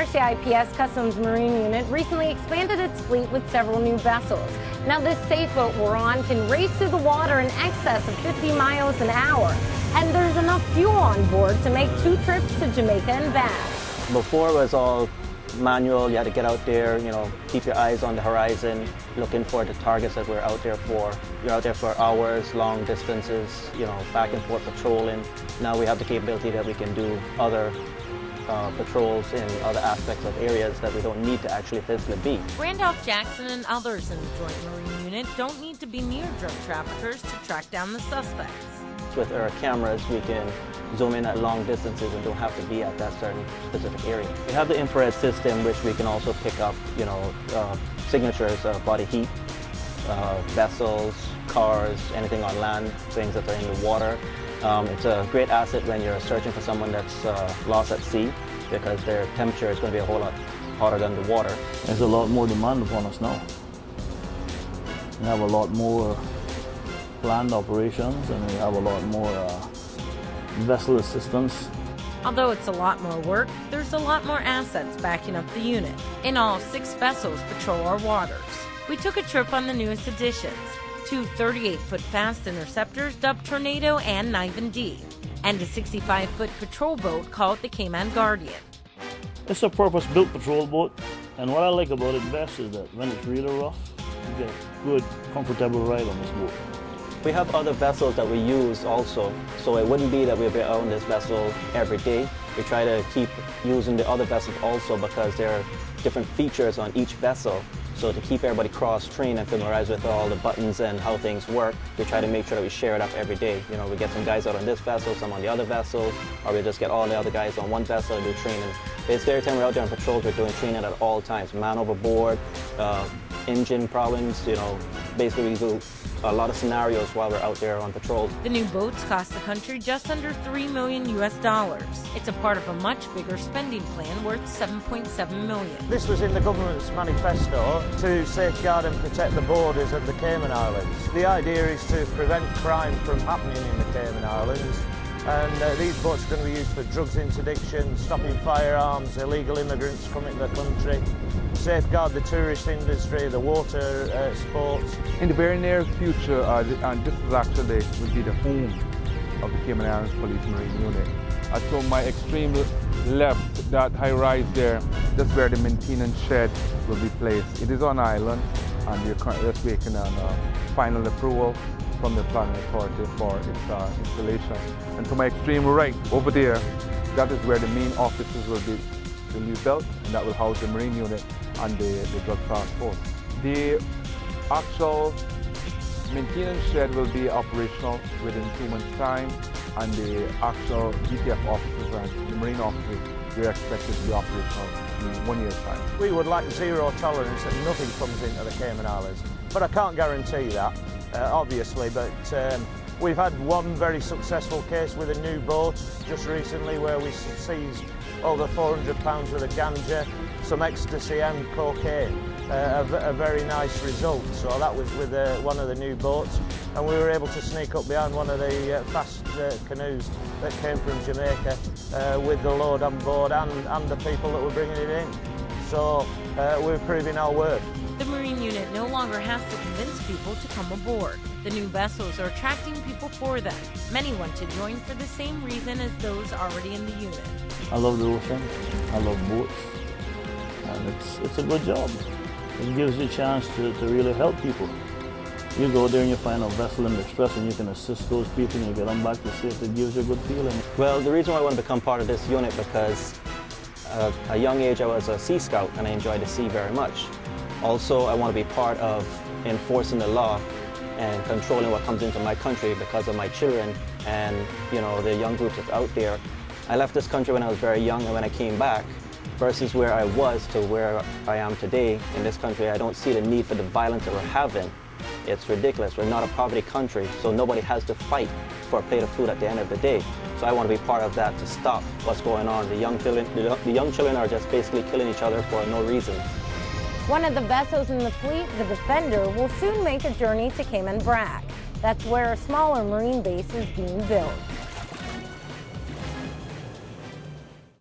RCIP's Customs Marine Unit recently expanded its fleet with several new vessels. Now, this safe boat we're on can race through the water in excess of 50 miles an hour. And there's enough fuel on board to make 2 trips to Jamaica and back. Before it was all manual. You had to get out there, keep your eyes on the horizon, looking for the targets that we're out there for. You're out there for hours, long distances, back and forth patrolling. Now we have the capability that we can do other patrols in other aspects of areas that we don't need to actually physically be. Randolph Jackson and others in the Joint Marine Unit don't need to be near drug traffickers to track down the suspects. With our cameras, we can zoom in at long distances and don't have to be at that certain specific area. We have the infrared system, which we can also pick up, signatures of body heat, vessels, cars, anything on land, things that are in the water. It's a great asset when you're searching for someone that's lost at sea, because their temperature is going to be a whole lot hotter than the water. There's a lot more demand upon us now. We have a lot more planned operations, and we have a lot more vessel assistance. Although it's a lot more work, there's a lot more assets backing up the unit. In all, 6 vessels patrol our waters. We took a trip on the newest additions, 2 38-foot fast interceptors dubbed Tornado and Knife and D, and a 65-foot patrol boat called the Cayman Guardian. It's a purpose-built patrol boat, and what I like about it best is that when it's really rough, you get a good, comfortable ride on this boat. We have other vessels that we use also, so it wouldn't be that we'll be out on this vessel every day. We try to keep using the other vessels also because there are different features on each vessel. So to keep everybody cross-trained and familiarized with all the buttons and how things work, we try to make sure that we share it up every day. We get some guys out on this vessel, some on the other vessels, or we just get all the other guys on one vessel and do training. Basically, every time we're out there on patrols, we're doing training at all times. Man overboard, engine problems, basically we do a lot of scenarios while we're out there on patrol. The new boats cost the country just under $3 million. It's a part of a much bigger spending plan worth $7.7 million. This was in the government's manifesto to safeguard and protect the borders of the Cayman Islands. The idea is to prevent crime from happening in the Cayman Islands. And these boats are going to be used for drugs interdiction, stopping firearms, illegal immigrants coming to the country, safeguard the tourist industry, the water sports. In the very near future, and this is actually will be the home of the Cayman Islands Police Marine Unit. To my extreme left, that high rise there, that's where the maintenance shed will be placed. It is on island, and we're currently just waiting on final approval from the planning authority for its installation. And to my extreme right, over there, that is where the main offices will be built, and that will house the Marine Unit and the drug task force. The actual maintenance shed will be operational within 2 months' time, and the actual GTF offices and the Marine offices, we're expected to be operational in 1 year's time. We would like zero tolerance that nothing comes into the Cayman Islands, but I can't guarantee that. Obviously, but we've had one very successful case with a new boat just recently where we seized over 400 pounds worth of ganja, some ecstasy and cocaine. A very nice result. So that was with one of the new boats, and we were able to sneak up behind one of the fast canoes that came from Jamaica with the load on board and the people that were bringing it in. So we're proving our word. The Marine Unit no longer has to convince people to come aboard. The new vessels are attracting people for them. Many want to join for the same reason as those already in the unit. I love the ocean, I love boats, and it's a good job. It gives you a chance to really help people. You go there and you find a vessel in distress and you can assist those people and you get them back to safety. It gives you a good feeling. Well, the reason why I want to become part of this unit because at a young age I was a Sea Scout and I enjoyed the sea very much. Also, I want to be part of enforcing the law and controlling what comes into my country because of my children and the young groups that's out there. I left this country when I was very young, and when I came back, versus where I was to where I am today in this country, I don't see the need for the violence that we're having. It's ridiculous. We're not a poverty country, so nobody has to fight for a plate of food at the end of the day. So I want to be part of that to stop what's going on. The young children are just basically killing each other for no reason. One of the vessels in the fleet, the Defender, will soon make a journey to Cayman Brac. That's where a smaller marine base is being built.